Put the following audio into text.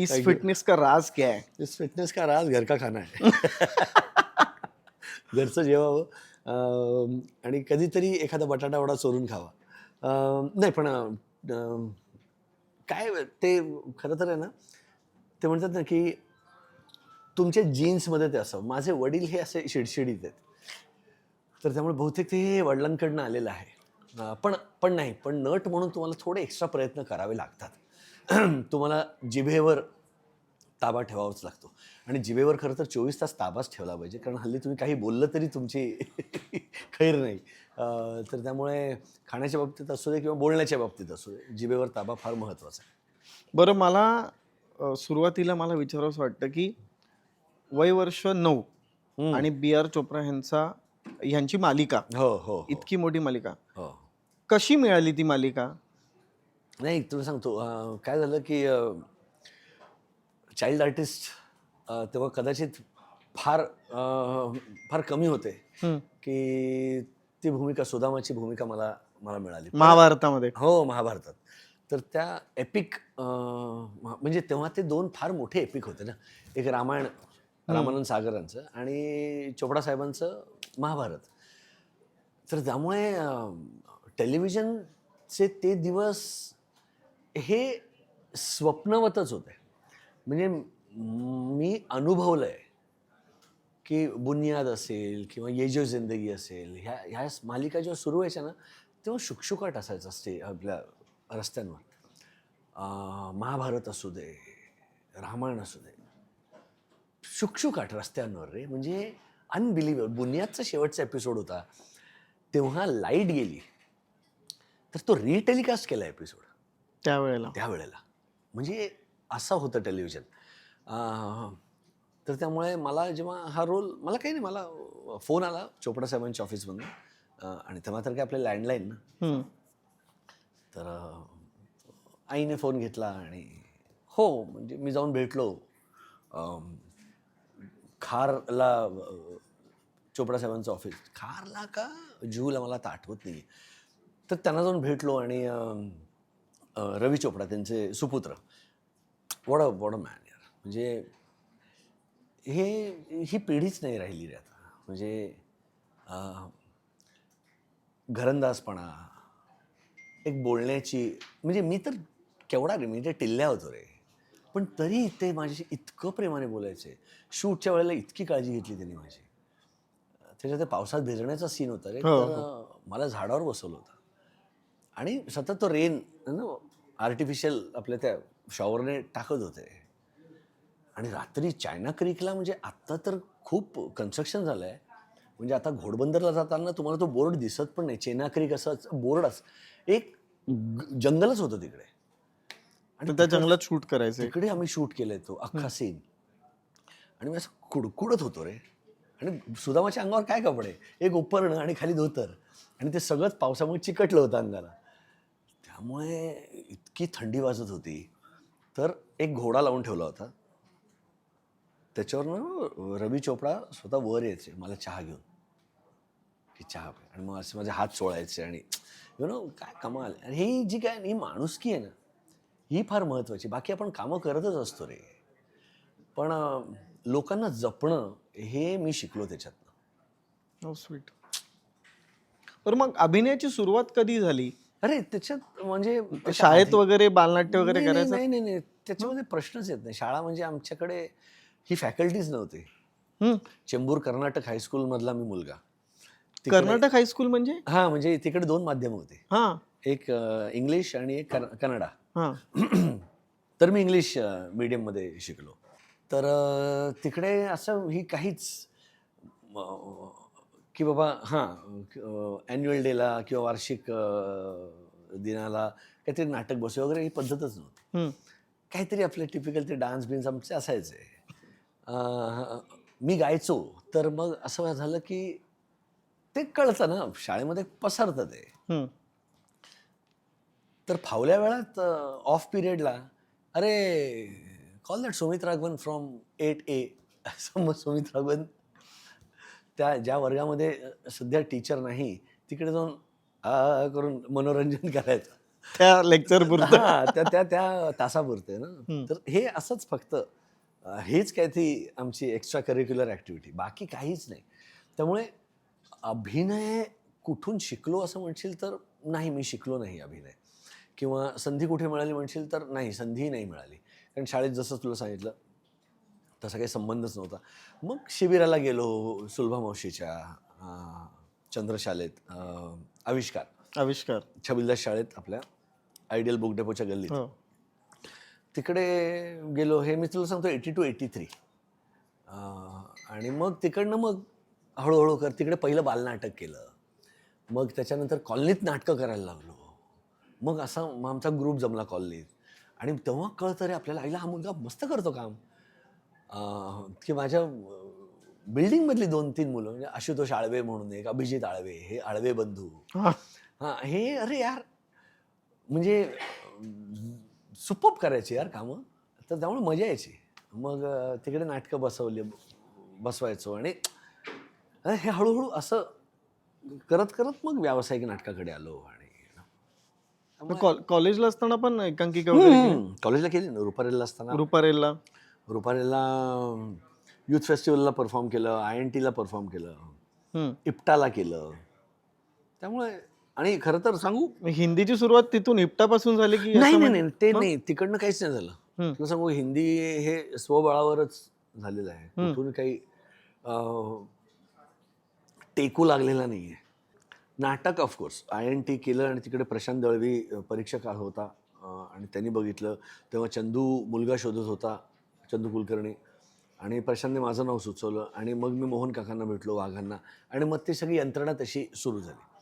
इस fitness का राज क्या है? इस फिटनेस का राज घर का खाना आहे. घरचं जेवावं आणि कधीतरी एखादा बटाटा वडा चोरून खावा. नाही पण काय ते खरं तर आहे ना, ते म्हणतात ना की तुमच्या जीन्समध्ये ते असावं. माझे वडील हे असे शिडशिडीत आहेत, तर त्यामुळे बहुतेक ते वडिलांकडनं आलेलं आहे. पण पण नाही, पण नट म्हणून तुम्हाला थोडे एक्स्ट्रा प्रयत्न करावे लागतात. तुम्हाला जिभेवर ताबा ठेवावाच लागतो आणि जिभेवर खरं तर 24 तास ताबाच ठेवला पाहिजे, कारण हल्ली तुम्ही काही बोललं तरी तुमची खैर नाही. तर त्यामुळे खाण्याच्या बाबतीत असू दे किंवा बोलण्याच्या बाबतीत असू दे, जिभेवर ताबा फार महत्त्वाचा आहे. बरं मला सुरुवातीला मला विचारावंसं वाटतं की वय वर्ष 9 आणि बी आर चोप्रा ह्यांची मालिका, हो हो हो इतकी मोठी मालिका हो. कशी मिळाली ती मालिका? नाही तुला सांगतो, काय झालं की चाइल्ड आर्टिस्ट तेव्हा कदाचित फार फार कमी होते की ती भूमिका, सुदामाची भूमिका मला मला मिळाली महाभारतामध्ये. हो, महाभारतात. तर त्या एपिक म्हणजे तेव्हा ते दोन फार मोठे एपिक होते ना. एक रामायण, रामानंद सागरांचं, आणि चोपडा साहेबांचं महाभारत. तर त्यामुळे टेलिव्हिजनचे ते दिवस हे स्वप्नवतच होते. म्हणजे मी अनुभवलंय की बुनियाद असेल किंवा ये जो जिंदगी असेल, ह्या मालिका जेव्हा सुरू व्हायच्या ना, तेव्हा शुकशुकाट असायचा आपल्या रस्त्यांवर. महाभारत असू दे, रामायण असू दे, शुकशुकाट रस्त्यांवर रे. म्हणजे अनबिलिव्हेबल. बुनियादचा शेवटचा एपिसोड होता, तेव्हा लाईट गेली तर तो रिटेलिकास्ट केला एपिसोड त्यावेळेला. म्हणजे असं होतं टेलिव्हिजन. तर त्यामुळे मला जेव्हा हा रोल, मला काही नाही, मला फोन आला चोपडा साहेबांच्या ऑफिसमधून, आणि तेव्हा तर काय आपले लँडलाईन ना. तर आईने फोन घेतला आणि हो, म्हणजे मी जाऊन भेटलो खारला. चोपडा साहेबांचं ऑफिस खारला का जूला, मला आता आठवत नाही. तर त्यांना जाऊन भेटलो आणि रवी चोपडा त्यांचे सुपुत्र, वॉट अ मॅन यार. म्हणजे ही पिढीच नाही राहिली रे आता. म्हणजे घरंदाजपणा, एक बोलण्याची, म्हणजे मी तर केवढा रे, मी ते टिल्ल्या होतो रे, पण तरी ते माझ्याशी इतकं प्रेमाने बोलायचे. शूटच्या वेळेला इतकी काळजी घेतली त्यांनी माझी. त्याच्यात ते पावसात भिजण्याचा सीन होता रे, तर मला झाडावर बसवलं होतं आणि सतत तो रेन आर्टिफिशियल आपल्या त्या शॉवरने टाकत होते. आणि रात्री चायना क्रीकला, म्हणजे आत्ता तर खूप कन्स्ट्रक्शन झालं आहे. म्हणजे आता घोडबंदरला जाताना तुम्हाला तो बोर्ड दिसत पण नाही. चेना क्रीक असंच बोर्डच, एक जंगलच होतं तिकडे. आणि त्या जंगलात शूट करायचं. तिकडे आम्ही शूट केलाय तो अख्खा सीन. आणि मी असं कुडकुडत होतो रे. आणि सुदामाच्या अंगावर काय कपडे, एक उपरणं आणि खाली धोतर, आणि ते सगळंच पावसामुळे चिकटलं होतं अंगाला. त्यामुळे इतकी थंडी वाजत होती. तर एक घोडा लावून ठेवला होता, त्याच्यावरनं रवी चोपडा स्वतः वर यायचे मला चहा घेऊन, की चहा प्या, आणि मग असे माझे हात चोळायचे. आणि काय कमाल. आणि ही जी काय ही माणुसकी आहे ना, ही फार महत्त्वाची. बाकी आपण कामं करतच असतो रे, पण लोकांना जपणं हे मी शिकलो त्याच्यातनं. स्वीट. बरं मग अभिनयाची सुरुवात कधी झाली? अरे त्याच्यात म्हणजे शाळेत वगैरे बालनाट्य वगैरे करायचं? नाही, त्याच्यामध्ये प्रश्नच येत नाही. शाळा म्हणजे आमच्याकडे ही फॅकल्टीज नव्हती. चेंबूर कर्नाटक हायस्कूल मधला मी मुलगा. कर्नाटक हायस्कूल म्हणजे? हा, म्हणजे तिकडे दोन माध्यम होते, हा, एक इंग्लिश आणि एक कन्नडा. तर मी इंग्लिश मीडियममध्ये शिकलो. तर तिकडे असं ही काहीच की बाबा ॲन्युअल डेला किंवा वार्षिक दिनाला काहीतरी नाटक बसवे वगैरे ही पद्धतच नव्हती. काहीतरी आपले टिपिकल ते डान्स बिन्स आमचे असायचे. मी गायचो, तर मग असं झालं की ते कळतं ना, शाळेमध्ये पसरतं ते. तर फावल्या वेळात ऑफ पिरियडला, अरे call that Sumit Raghavan from 8A. असं मग सुमित राघवन त्या ज्या वर्गामध्ये सध्या टीचर नाही तिकडे जाऊन करून मनोरंजन करायचं. त्या लेक्चर पुरतं. हा त्या त्या त्या तासापुरते ना. तर हे असंच फक्त हेच काय ती आमची एक्स्ट्रा करिक्युलर ॲक्टिव्हिटी, बाकी काहीच नाही. त्यामुळे अभिनय कुठून शिकलो असं म्हणशील तर नाही, मी शिकलो नाही अभिनय. किंवा संधी कुठे मिळाली म्हणशील तर नाही, संधी नाही मिळाली. कारण शाळेत जसं तुला सांगितलं तसा काही संबंधच नव्हता. मग शिबिराला गेलो सुलभा मावशीच्या चंद्रशालेत, आविष्कार आविष्कार. छबिलदास शाळेत आपल्या आयडियल बुक डेपोच्या गल्लीत. हो. तिकडे गेलो, हे मी तुला सांगतो 82-83. आणि मग तिकडनं मग हळूहळू तिकडे पहिलं बालनाटक केलं. मग त्याच्यानंतर कॉलनीत नाटकं करायला लागलो. मग असा मग आमचा ग्रुप जमला कॉलनीत. आणि तेव्हा कळतं रे आपल्याला, आईला हा मुलगा मस्त करतो काम. की माझ्या बिल्डिंगमधली 2-3 मुलं, म्हणजे आशुतोष आळवे म्हणून एक, अभिजित आळवे, हे आळवे बंधू. हा. हे अरे यार म्हणजे सुपर्ब करायचे यार कामं. तर त्यामुळे मजा यायची. मग तिकडे नाटकं बसवायचो आणि हे हळूहळू असं करत करत मग व्यावसायिक नाटकाकडे आलो. आणि कॉलेजला असताना पण एकांकिका वगैरे केली? कॉलेजला केली ना. रुपारेलला असताना रुपारेलला. रुपारेलला युथ फेस्टिवलला परफॉर्म केलं, INTला परफॉर्म केलं, इप्टाला केलं. त्यामुळे आणि खरं तर सांगू, हिंदीची सुरुवात तिथून इप्टापासून झाली की नाही असं नाही नाही, ते नाही, तिकडनं काहीच नाही झालं. तुला सांगू, हिंदी हे स्वबळावरच झालेलं आहे. कुठून काही टेकू लागलेला नाहीये. नाटक ऑफकोर्स INT केलं आणि तिकडे प्रशांत दळवी परीक्षक होता. आणि त्यांनी बघितलं तेव्हा चंदू मुलगा शोधत होता, चंदू कुलकर्णी. आणि प्रशांतने माझं नाव सुचवलं आणि मग मी मोहन काकांना भेटलो, वाघांना. आणि मग ती सगळी यंत्रणा तशी सुरू झाली.